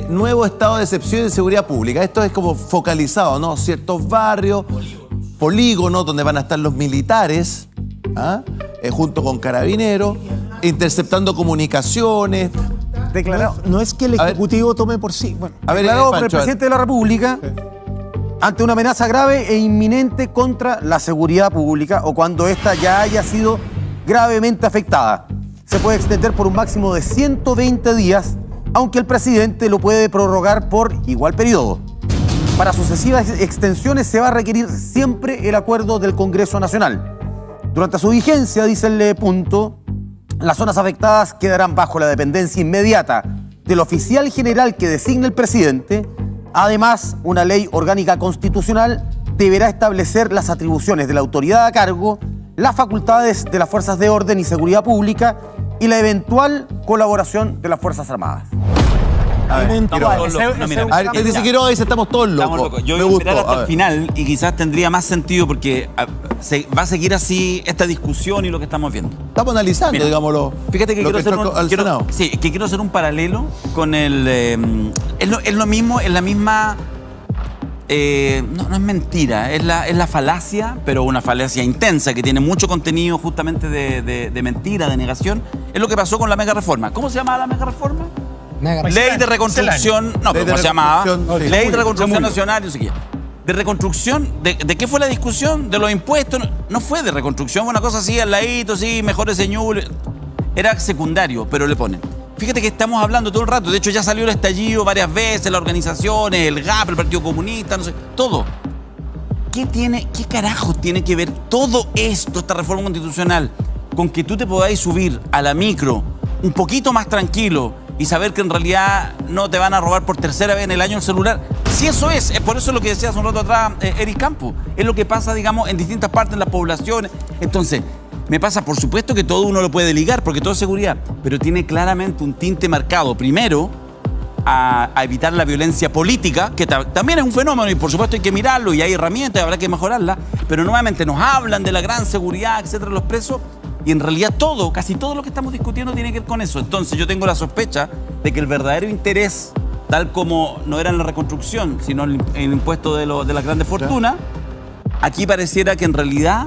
nuevo estado de excepción de seguridad pública. Esto es como focalizado, ¿no? Ciertos barrios, polígonos donde van a estar los militares, junto con carabineros, interceptando comunicaciones. Declarado. No es que el Ejecutivo tome por sí. Bueno, declarado por el presidente de la República ante una amenaza grave e inminente contra la seguridad pública o cuando ésta ya haya sido gravemente afectada. Se puede extender por un máximo de 120 días, aunque el presidente lo puede prorrogar por igual periodo. Para sucesivas extensiones se va a requerir siempre el acuerdo del Congreso Nacional. Durante su vigencia, dice el punto, las zonas afectadas quedarán bajo la dependencia inmediata del oficial general que designe el presidente. Además, una ley orgánica constitucional deberá establecer las atribuciones de la autoridad a cargo, las facultades de las fuerzas de orden y seguridad pública y la eventual colaboración de las Fuerzas Armadas. Dice Quiroga, dice estamos todos locos. Yo voy a esperar hasta el final y quizás tendría más sentido porque va a seguir así esta discusión y lo que estamos viendo. Estamos analizando, mira, digámoslo. Fíjate que quiero hacer un paralelo con el... es lo mismo, es la misma... no es mentira, es la falacia, pero una falacia intensa que tiene mucho contenido justamente de mentira, de negación. Es lo que pasó con la mega reforma. ¿Cómo se llama la mega reforma? Ley de reconstrucción, no, pero ¿cómo se llamaba? Ley de reconstrucción nacional, no sé qué. De reconstrucción, ¿de qué fue la discusión? De los impuestos. No fue de reconstrucción, fue una cosa así, al ladito, sí, mejores señores. Era secundario, pero le ponen. Fíjate que estamos hablando todo el rato, de hecho ya salió el estallido varias veces, las organizaciones, el GAP, el Partido Comunista, no sé, todo. ¿Qué carajos tiene que ver todo esto, esta reforma constitucional, con que tú te podáis subir a la micro un poquito más tranquilo y saber que en realidad no te van a robar por tercera vez en el año el celular? Si eso es por eso lo que decía hace un rato atrás Eric Campos, es lo que pasa, digamos, en distintas partes de las poblaciones. Entonces, me pasa, por supuesto que todo uno lo puede ligar, porque todo es seguridad, pero tiene claramente un tinte marcado, primero, a evitar la violencia política, que también es un fenómeno y por supuesto hay que mirarlo y hay herramientas, habrá que mejorarla, pero nuevamente nos hablan de la gran seguridad, etcétera, los presos, y en realidad casi todo lo que estamos discutiendo tiene que ver con eso. Entonces yo tengo la sospecha de que el verdadero interés, tal como no era en la reconstrucción, sino el impuesto de las grandes fortunas, aquí pareciera que en realidad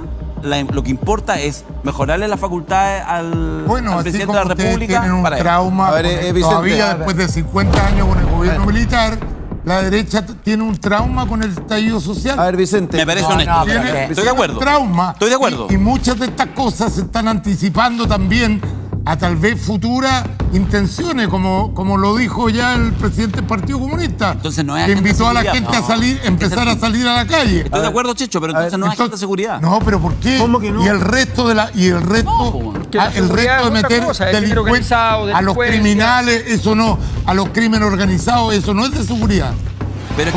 lo que importa es mejorarle las facultades al presidente de la República. Tienen un trauma, todavía después de 50 años con el gobierno militar, la derecha tiene un trauma con el estallido social. A ver, Vicente. Me parece honesto. Estoy de acuerdo. Trauma. Estoy de acuerdo. Y muchas de estas cosas se están anticipando también a tal vez futuras intenciones, como lo dijo ya el presidente del Partido Comunista. Entonces no es que invitó a la gente a salir, empezar a salir a la calle. Estoy de acuerdo, Checho, pero entonces no es agente de seguridad. No, pero ¿por qué? ¿Cómo que no? Y el resto de meter delincuentes a los criminales, eso no, a los crímenes organizados, eso no es de seguridad. Pero es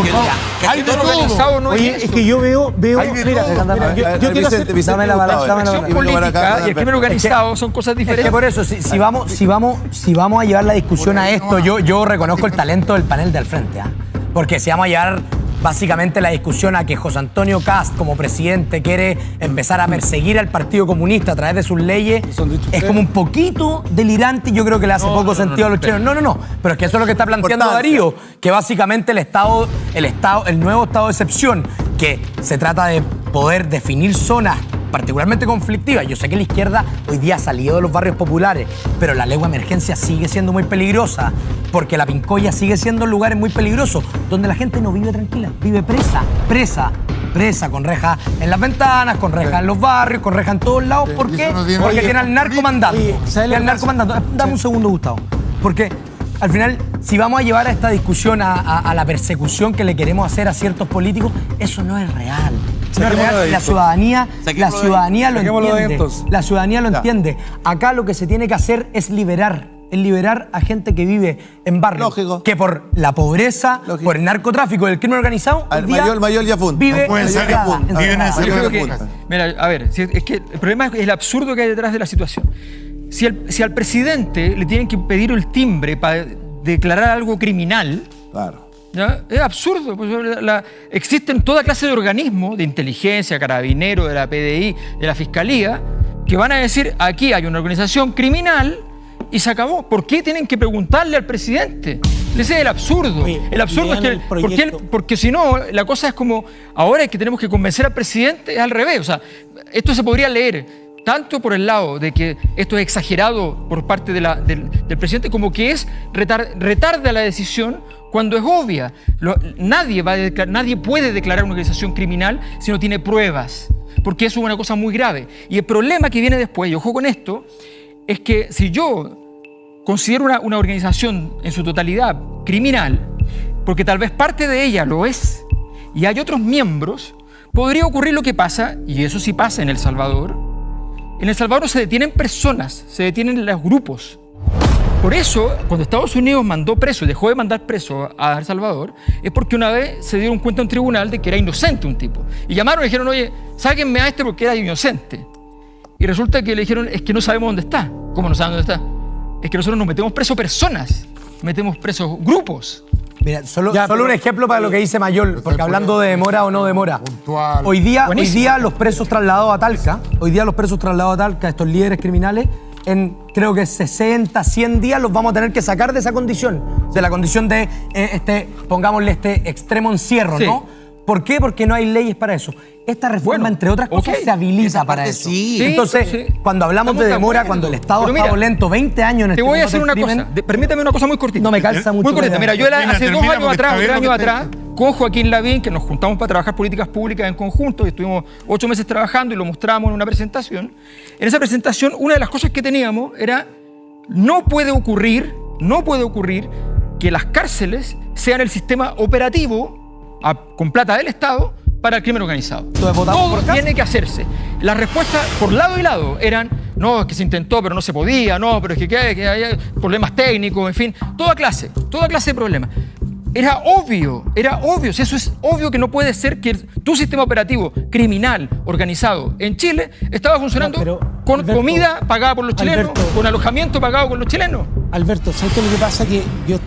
que hay de todo. No. Oye, es que yo veo mira, yo quiero hacer Dame la La acción política y el crimen organizado son cosas diferentes. Es que por eso, si vamos a llevar la discusión a esto, yo reconozco el talento del panel del frente, porque si vamos a llevar básicamente la discusión a que José Antonio Kast, como presidente, quiere empezar a perseguir al Partido Comunista a través de sus leyes, es como un poquito delirante y yo creo que le hace poco sentido a los chilenos. No, pero es que eso es lo que está planteando Darío, que básicamente el nuevo estado de excepción, que se trata de poder definir zonas particularmente conflictivas. Yo sé que la izquierda hoy día ha salido de los barrios populares, pero la legua de emergencia sigue siendo muy peligrosa, porque la Pincoya sigue siendo lugares muy peligrosos, donde la gente no vive tranquila, vive presa, con rejas en las ventanas, con rejas en los barrios, con rejas en todos lados. ¿Por qué? Porque tiene al narco mandando. Dame un segundo, Gustavo. Porque al final, si vamos a llevar a esta discusión a la persecución que le queremos hacer a ciertos políticos, eso no es real. No es real. La ciudadanía lo entiende. La ciudadanía lo entiende. Acá lo que se tiene que hacer es liberar a gente que vive en barrios que por la pobreza, por el narcotráfico, el crimen organizado, Mayor Yafún. Vive Mira, a ver, es que el problema es el absurdo que hay detrás de la situación. Si al presidente le tienen que pedir el timbre para declarar algo criminal, claro, ¿ya? Es absurdo. Pues existen toda clase de organismos de inteligencia, carabineros, de la PDI, de la Fiscalía, que van a decir, aquí hay una organización criminal y se acabó. ¿Por qué tienen que preguntarle al presidente? Ese es el absurdo. Oye, El absurdo es que, lean el proyecto. porque si no, la cosa es como, ahora es que tenemos que convencer al presidente, es al revés. O sea, esto se podría leer tanto por el lado de que esto es exagerado por parte del presidente, como que es retarda la decisión cuando es obvia. Nadie puede declarar una organización criminal si no tiene pruebas, porque eso es una cosa muy grave. Y el problema que viene después, y ojo con esto, es que si yo considero una organización en su totalidad criminal, porque tal vez parte de ella lo es, y hay otros miembros, podría ocurrir lo que pasa, y eso sí pasa en El Salvador. En El Salvador se detienen personas, se detienen los grupos. Por eso, cuando Estados Unidos mandó preso, dejó de mandar preso a El Salvador, es porque una vez se dieron cuenta en un tribunal de que era inocente un tipo. Y llamaron y dijeron, oye, sáquenme a este porque era inocente. Y resulta que le dijeron, es que no sabemos dónde está. ¿Cómo no saben dónde está? Es que nosotros no metemos preso personas, metemos presos grupos. Mira, solo un ejemplo para lo que dice Mayol, porque hablando de demora o no demora. Puntual. Hoy día los presos trasladados a Talca, estos líderes criminales, en creo que 60, 100 días los vamos a tener que sacar de esa condición, de la condición de, pongámosle extremo encierro, Sí. ¿no? ¿Por qué? Porque no hay leyes para eso. Esta reforma, entre otras cosas, se habilita para eso. sí. Entonces, Sí. cuando hablamos Estamos de de demora, acuerdo. cuando el Estado Pero ha estado mira, lento 20 años en Te este voy a tema hacer del una crimen, cosa, permítame una cosa muy cortita. no me calza mucho. Muy cortita. Mira, yo hace dos Termina, años porque atrás, está 3 bien lo años que está atrás, con Joaquín Lavín, que nos juntamos para trabajar políticas públicas en conjunto, y estuvimos 8 meses trabajando y lo mostramos en una presentación. En esa presentación, una de las cosas que teníamos era, no puede ocurrir que las cárceles sean el sistema operativo con plata del Estado para el crimen organizado. Entonces, ¿votamos Todo por Kast? tiene que hacerse. Las respuestas por lado y lado eran, no, es que se intentó, pero no se podía, no, pero es que hay problemas técnicos, en fin, toda clase de problemas. Era obvio, si eso es obvio que no puede ser que tu sistema operativo criminal organizado en Chile estaba funcionando No, pero, con Alberto, comida pagada por los chilenos, Alberto. con alojamiento pagado por los chilenos. Alberto, ¿sabes qué es lo que pasa? Que yo,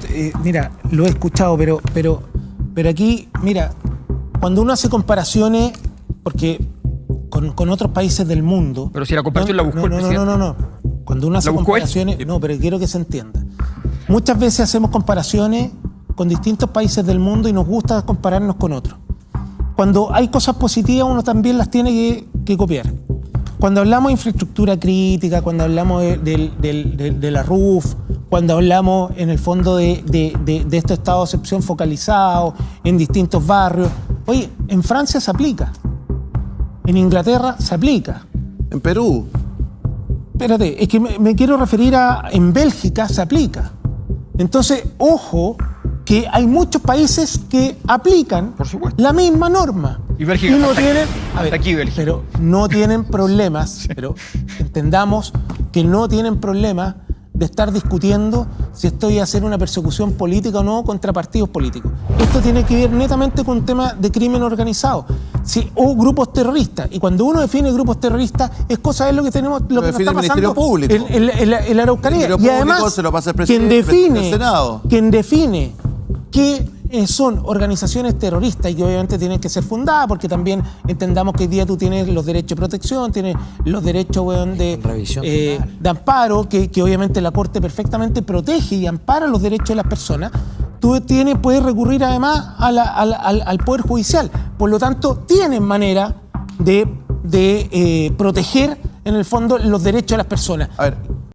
mira, lo he escuchado, pero aquí, mira, cuando uno hace comparaciones, porque con otros países del mundo... Pero si la comparación la buscó el presidente. No. Cuando uno hace ¿La buscó él? comparaciones... No, pero quiero que se entienda. Muchas veces hacemos comparaciones con distintos países del mundo y nos gusta compararnos con otros. Cuando hay cosas positivas, uno también las tiene que copiar. Cuando hablamos de infraestructura crítica, cuando hablamos de la RUF, cuando hablamos en el fondo de estos estados de excepción focalizados en distintos barrios, oye, en Francia se aplica, en Inglaterra se aplica. En Perú. Espérate, es que me quiero referir en Bélgica se aplica. Entonces, ojo, que hay muchos países que aplican Por supuesto. la misma norma. Y Bélgica no hasta aquí. tienen, Hasta aquí Bélgica. pero no tienen problemas, pero entendamos que no tienen problemas de estar discutiendo si esto iba a ser una persecución política o no contra partidos políticos. Esto tiene que ver netamente con un tema de crimen organizado. O grupos terroristas. Y cuando uno define grupos terroristas, es cosa de lo que tenemos, lo que nos define está el Ministerio pasando Público. en la Araucanía. El Ministerio Y Público además, se lo pasa al quien presidente del Senado. define qué son organizaciones terroristas y que obviamente tienen que ser fundadas, porque también entendamos que hoy día tú tienes los derechos de protección, tienes los derechos Revisión de amparo, que obviamente la Corte perfectamente protege y ampara los derechos de las personas. Tú puedes recurrir además al Poder Judicial. Por lo tanto, tienes manera de proteger en el fondo los derechos de las personas. A ver.